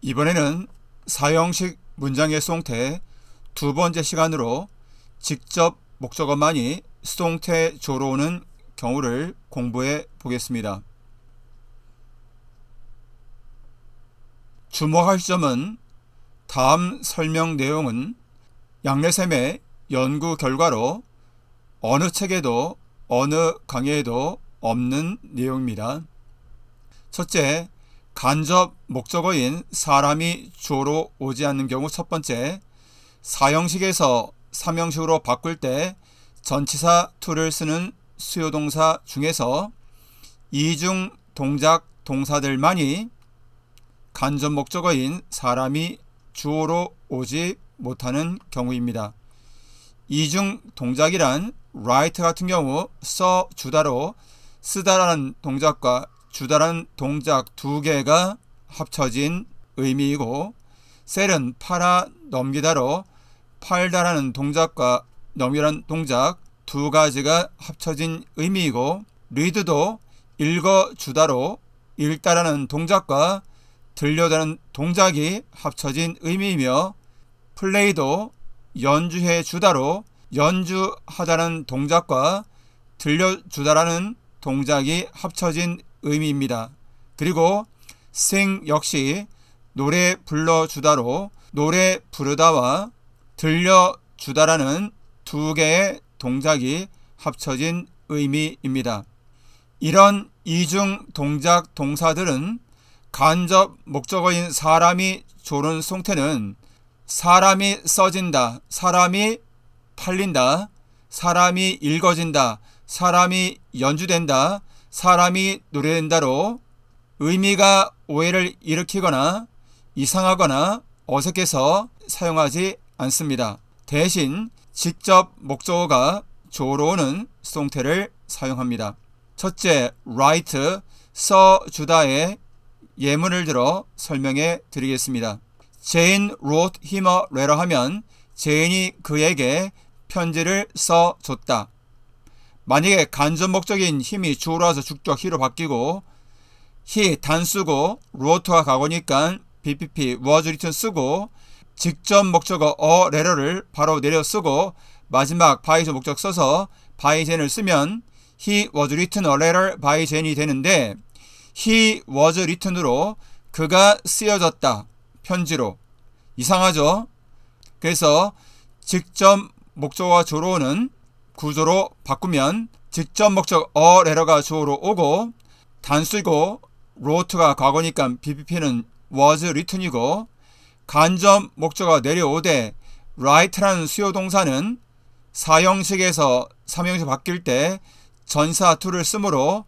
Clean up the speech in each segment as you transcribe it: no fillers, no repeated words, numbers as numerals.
이번에는 사형식 문장의 수동태 두 번째 시간으로 직접 목적어만이 수동태 조로 오는 경우를 공부해 보겠습니다. 주목할 점은 다음 설명 내용은 양례샘의 연구 결과로 어느 책에도 어느 강의에도 없는 내용입니다. 첫째, 간접 목적어인 사람이 주어로 오지 않는 경우. 첫 번째, 사형식에서 삼형식으로 바꿀 때 전치사 to를 쓰는 수요동사 중에서 이중 동작 동사들만이 간접 목적어인 사람이 주어로 오지 못하는 경우입니다. 이중 동작이란 write 같은 경우 써주다로 쓰다라는 동작과 주다라는 동작 두 개가 합쳐진 의미이고, sell은 팔아 넘기다로 팔다라는 동작과 넘기라는 동작 두 가지가 합쳐진 의미이고, read도 읽어주다로 읽다라는 동작과 들려다라는 동작이 합쳐진 의미이며, play도 연주해주다로 연주하다라는 동작과 들려주다라는 동작이 합쳐진 의미입니다. 그리고 sing 역시 노래 불러주다로 노래 부르다와 들려주다라는 두 개의 동작이 합쳐진 의미입니다. 이런 이중 동작 동사들은 간접 목적어인 사람이 조른 수동태는 사람이 써진다, 사람이 팔린다, 사람이 읽어진다, 사람이 연주된다, 사람이 노래된다로 의미가 오해를 일으키거나 이상하거나 어색해서 사용하지 않습니다. 대신 직접 목적어가 조로 오는 수동태를 사용합니다. 첫째, write, 써주다의 예문을 들어 설명해 드리겠습니다. Jane wrote him a letter 하면 제인이 그에게 편지를 써줬다. 만약에 간접 목적인 힘이 주어로 와서 주격 he로 바뀌고 he 단수고 wrote가 과거니까 BPP was written 쓰고 직접 목적어 a letter를 바로 내려 쓰고 마지막 by 목적 써서 by Jane을 쓰면 he was written a letter by Jane이 되는데, he was written으로 그가 쓰여졌다, 편지로. 이상하죠? 그래서 직접 목적어가 조로 오는 구조로 바꾸면 직접 목적 a letter가 주어로 오고, 단수이고 wrote가 과거니까 BPP는 was written이고, 간접 목적어가 내려오되 write라는 수요동사는 사형식에서 삼형식 바뀔 때 전사 to를 쓰므로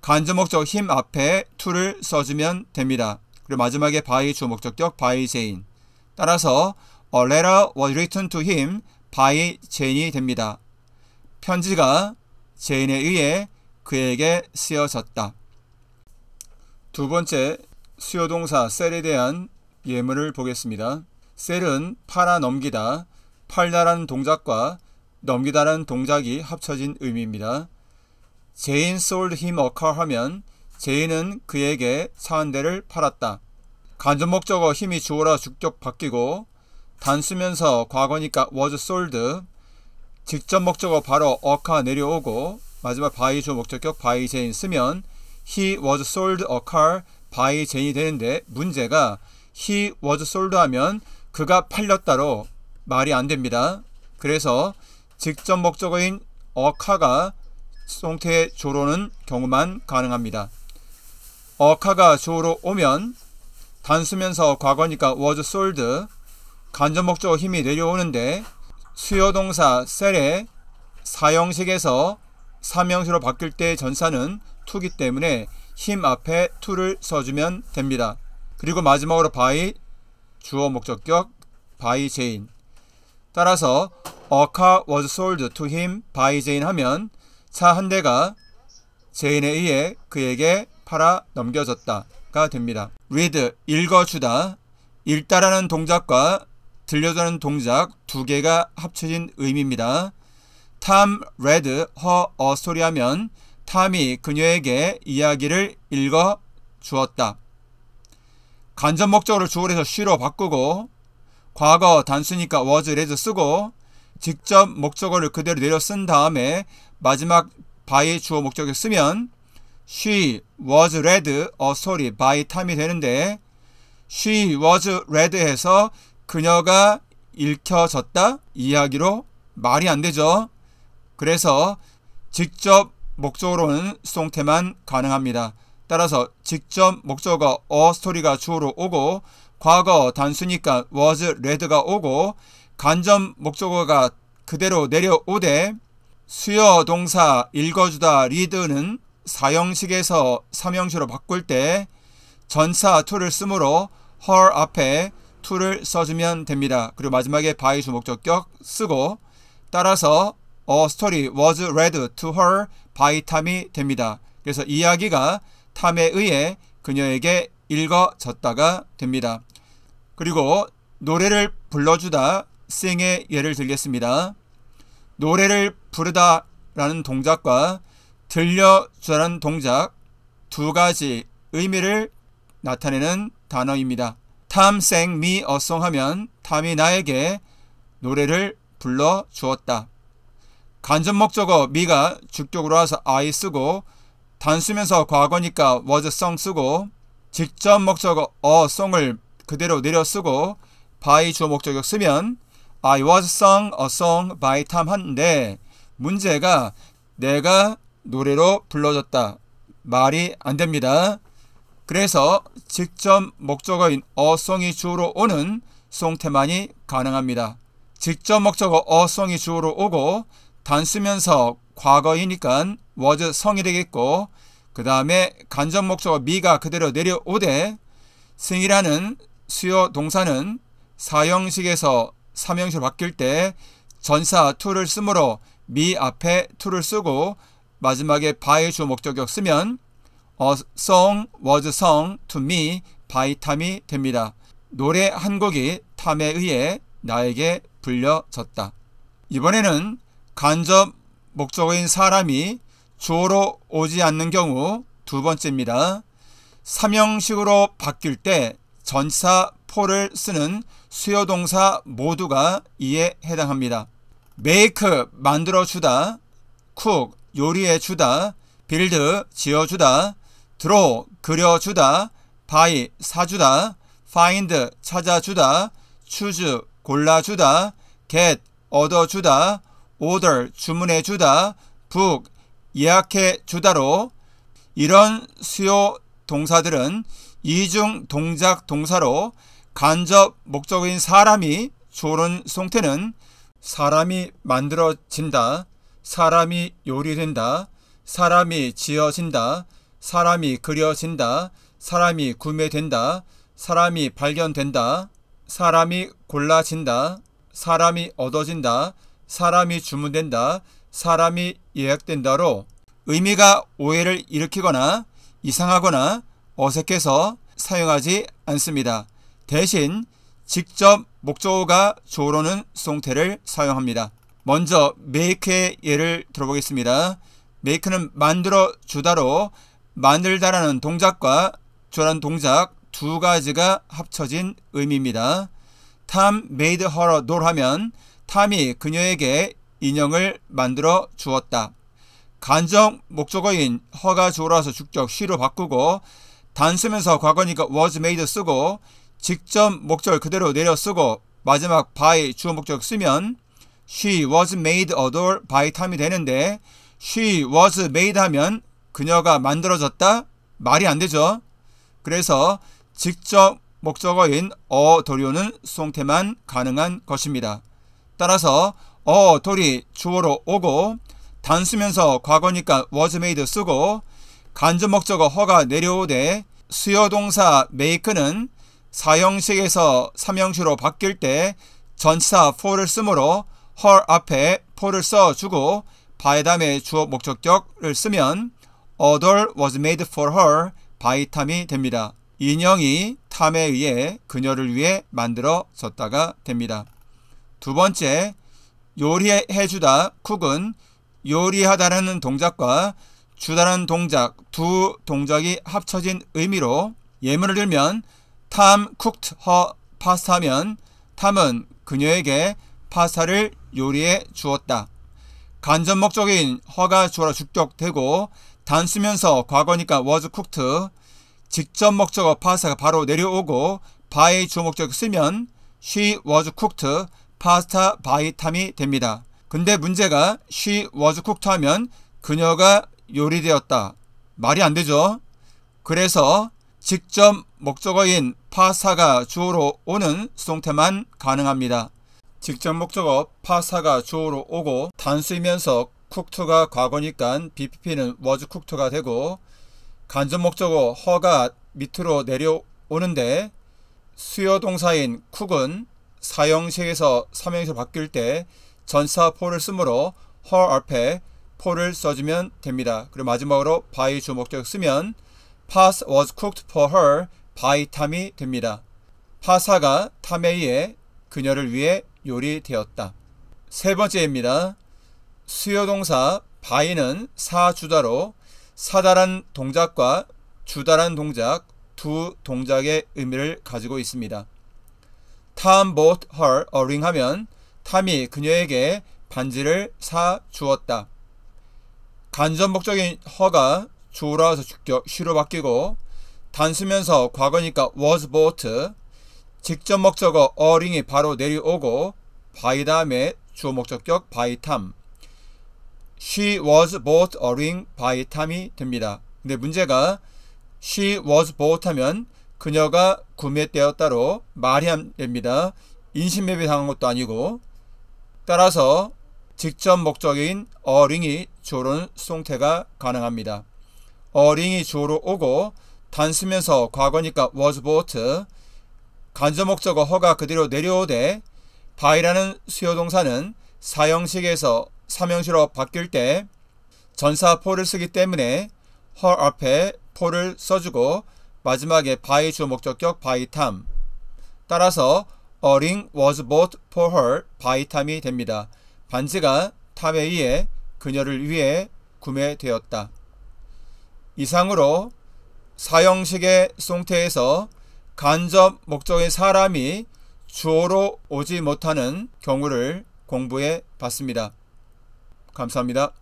간접 목적 him 앞에 to를 써주면 됩니다. 그리고 마지막에 by 주어 목적격 by Jane. 따라서 a letter was written to him by Jane이 됩니다. 편지가 제인에 의해 그에게 쓰여졌다. 두 번째, 수요동사 sell에 대한 예문을 보겠습니다. sell은 팔아 넘기다, 팔다라는 동작과 넘기다라는 동작이 합쳐진 의미입니다. Jane sold him a car 하면 제인은 그에게 차 한 대를 팔았다. 간접 목적어 힘이 주어라 주격 바뀌고 단수면서 과거니까 was sold, 직접 목적어 바로 a car 내려오고 마지막 by 주어 목적격 by Jane 쓰면 he was sold a car by Jane이 되는데, 문제가 he was sold 하면 그가 팔렸다로 말이 안 됩니다. 그래서 직접 목적어인 a car가 수동태 조로는 경우만 가능합니다. a car가 조로 오면 단수면서 과거니까 was sold, 간접 목적어 힘이 내려오는데 수요동사 sell의 사형식에서 삼형식으로 바뀔 때 전사는 to기 때문에 him 앞에 to를 써주면 됩니다. 그리고 마지막으로 by 주어 목적격 by Jane. 따라서 a car was sold to him by Jane 하면 차 한 대가 제인에 의해 그에게 팔아 넘겨졌다가 됩니다. read 읽어주다, 읽다라는 동작과 들려주는 동작 두 개가 합쳐진 의미입니다. Tom read her a story 하면 탐이 그녀에게 이야기를 읽어 주었다. 간접 목적어를 주어로 해서 she로 바꾸고 과거 단수니까 was read 쓰고 직접 목적어를 그대로 내려 쓴 다음에 마지막 by 주어 목적을 쓰면 she was read a story by time이 되는데 she was read 해서 그녀가 읽혀졌다 이야기로 말이 안 되죠. 그래서 직접 목적어로는 수동태만 가능합니다. 따라서 직접 목적어가 a story가 주어로 오고 과거 단수니까 was read가 오고 간접 목적어가 그대로 내려오되 수요 동사 읽어주다 read는 사형식에서 삼형식으로 바꿀 때 전사 to를 쓰므로 her 앞에 to를 써주면 됩니다. 그리고 마지막에 by 주 목적격 쓰고 따라서 a story was read to her by Tom이 됩니다. 그래서 이야기가 탐에 의해 그녀에게 읽어졌다가 됩니다. 그리고 노래를 불러주다 sing의 예를 들겠습니다. 노래를 부르다 라는 동작과 들려주다라는 동작 두 가지 의미를 나타내는 단어입니다. Tom sang me a song 하면 탐이 나에게 노래를 불러주었다. 간접 목적어 me가 주격으로 와서 I 쓰고 단수면서 과거니까 was sung 쓰고 직접 목적어 a song을 그대로 내려 쓰고 by 주어 목적격 쓰면 I was sung a song by Tom 하는데 문제가 내가 노래로 불러줬다. 말이 안 됩니다. 그래서 직접 목적어인 a song이 주어로 오는 수동태만이 가능합니다. 직접 목적어 a song이 주어로 오고 단수면서 과거이니까 was sung이 되겠고 그 다음에 간접 목적어 me가 그대로 내려오되 sing이라는 수요 동사는 사형식에서 삼형식으로 바뀔 때 전사 to를 쓰므로 me 앞에 to를 쓰고 마지막에 by 주 목적격 쓰면 a song was sung to me by Tom이 됩니다. 노래 한 곡이 탐에 의해 나에게 불려졌다. 이번에는 간접 목적어인 사람이 주어로 오지 않는 경우 두 번째입니다. 삼형식으로 바뀔 때 전사 for를 쓰는 수요동사 모두가 이에 해당합니다. make 만들어주다, cook 요리해주다, build 지어주다, draw 그려주다, buy 사주다, find 찾아주다, choose 골라주다, get 얻어주다, order 주문해주다, book 예약해주다로 이런 수요 동사들은 이중 동작 동사로 간접 목적어인 사람이 주어로는 수동태는 사람이 만들어진다, 사람이 요리된다, 사람이 지어진다, 사람이 그려진다, 사람이 구매된다, 사람이 발견된다, 사람이 골라진다, 사람이 얻어진다, 사람이 주문된다, 사람이 예약된다로 의미가 오해를 일으키거나 이상하거나 어색해서 사용하지 않습니다. 대신 직접 목적어가 주어로는 수동태를 사용합니다. 먼저 make의 예를 들어보겠습니다. make는 만들어주다로 만들다라는 동작과 주라는 동작 두 가지가 합쳐진 의미입니다. Tom made her a doll 하면 탐이 그녀에게 인형을 만들어 주었다. 간접 목적어인 her가 주어라서 주격 she로 바꾸고 단수면서 과거니까 was made 쓰고 직접 목적을 그대로 내려 쓰고 마지막 by 주어 목적 쓰면 she was made a doll by Tom이 되는데 she was made 하면 그녀가 만들어졌다? 말이 안 되죠. 그래서 직접 목적어인 a doll은 수동태만 가능한 것입니다. 따라서 a doll이 주어로 오고 단수면서 과거니까 was made 쓰고 간접 목적어 her가 내려오되 수요동사 make는 사형식에서 삼형식으로 바뀔 때 전치사 for를 쓰므로 her 앞에 for를 써주고 by 다음에 주어 목적격을 쓰면 a doll was made for her by Tom이 됩니다. 인형이 탐에 의해 그녀를 위해 만들어졌다가 됩니다. 두 번째, 요리해주다 cook은 요리하다라는 동작과 주다라는 동작 두 동작이 합쳐진 의미로 예문을 들면 Tom cooked her pasta 하면 탐은 그녀에게 파스타를 요리해 주었다. 간접 목적인 her가 주어로 주격되고 단수면서 과거니까 was cooked, 직접 목적어 파스타가 바로 내려오고 by 주어 목적 쓰면 she was cooked pasta by Tom이 됩니다. 근데 문제가 she was cooked 하면 그녀가 요리되었다. 말이 안 되죠. 그래서 직접 목적어인 파스타가 주어로 오는 수동태만 가능합니다. 직접 목적어 파스타가 주어로 오고 단수이면서 cooked가 과거니까 BPP는 was cooked가 되고 간접 목적어 her가 밑으로 내려오는데 수요 동사인 cook은 사형식에서 삼형식으로 바뀔 때 전사 for를 쓰므로 her 앞에 for를 써주면 됩니다. 그리고 마지막으로 by 주 목적 쓰면 pasta was cooked for her by Tom이 됩니다. 파스타가 탐에 의해 그녀를 위해 요리되었다. 세 번째입니다. 수요동사 by는 사주다로 사달한 동작과 주달한 동작 두 동작의 의미를 가지고 있습니다. Tom bought her a ring 하면 탐이 그녀에게 반지를 사 주었다. 간접 목적인 her가 주어라서 주격 she로 바뀌고 단수면서 과거니까 was bought, 직접 목적어 a ring이 바로 내려오고 by 다음에 주어 목적격 by Tom. She was bought a ring by Tom이 됩니다. 근데 문제가 she was bought 하면 그녀가 구매되었다로 말이 안 됩니다. 인신매매 당한 것도 아니고 따라서 직접 목적인 a ring이 주어로는 수동태가 가능합니다. a ring이 주어로 오고 단수면서 과거니까 was bought, 간접 목적어 her가 그대로 내려오되 by라는 수요동사는 사형식에서 삼형식으로 바뀔 때 전사 for를 쓰기 때문에 her 앞에 for를 써주고 마지막에 by 주어 목적격 by Tom. 따라서 a ring was bought for her by Tom이 됩니다. 반지가 탐에 의해 그녀를 위해 구매되었다. 이상으로 사형식의 수동태에서 간접 목적의 사람이 주어로 오지 못하는 경우를 공부해 봤습니다. 감사합니다.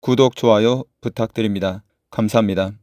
구독, 좋아요 부탁드립니다. 감사합니다.